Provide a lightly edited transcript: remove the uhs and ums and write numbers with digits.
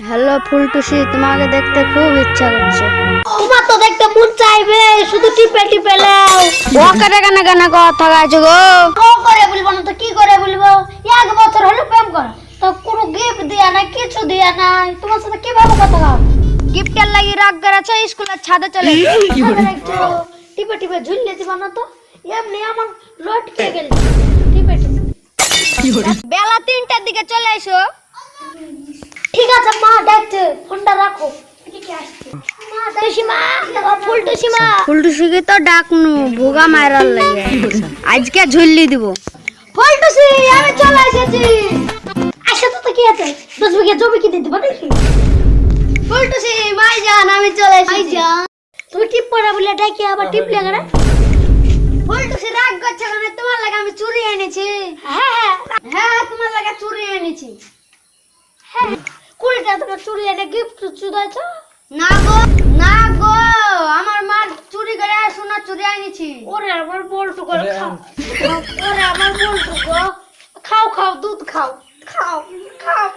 Hello ফুলটুসি, তোমাকে দেখতে খুব ইচ্ছা করছে। তোমার তো দেখতে মন চাইবে, শুধু টিপে টিপে লাও। ও কেটে কেন কেন কথা গাইছো গো? ও করে বলবো না তো কি করে বলবো? এক বছর হলো প্রেম করা, তো কোনো গিফট দিয়া নাই, কিছু দিয়া নাই। তোমার সাথে কিভাবে কথা বলবো? গিফটের লাগি রাগ করেছে, স্কুলের ছাদে চলে গেছে। আবার একটু টিপে টিপে ঝুলিয়ে দিবা না তো? এমনি আমার লটকে গেল। টিপে টিপে বেলা 3টার দিকে চলে এসো। ঠিক আছে মা ডাকছে, ফোনটা রাখো। এদিকে আসছে মা, দেখি মা, ফুলটুসি মা। ফুলটুসিকে তো ডাকনু, ভোগা মারার লাগে। আজকে ঝুল্লি দিব। ফুলটুসি আমি চলে এসেছি। আসে তো কি আছে? 10 বিঘা জমি কিনে দিবা নাকি? ফুলটুসি মাই জান, আমি চলে এসেছি। তুমি টিপ পড়া বলে ডাকি আবার টিপ লাগা না? ফুলটুসি রাগ করছে কেন? তোমার লাগা আমি চুরি এনেছি। হ্যাঁ হ্যাঁ, তোমার লাগা চুরি এনেছি। হ্যাঁ, কুড়িটা তোমার চুরি এনে গিফট চুদাইছো? না গো, না গো, আমার মা চুরি করে সোনা চুরি এনেছি। ওরে আমার বলটু করে খাও। ওরে আমার বলটু গো, খাও খাও, দুধ খাও, খাও খাও।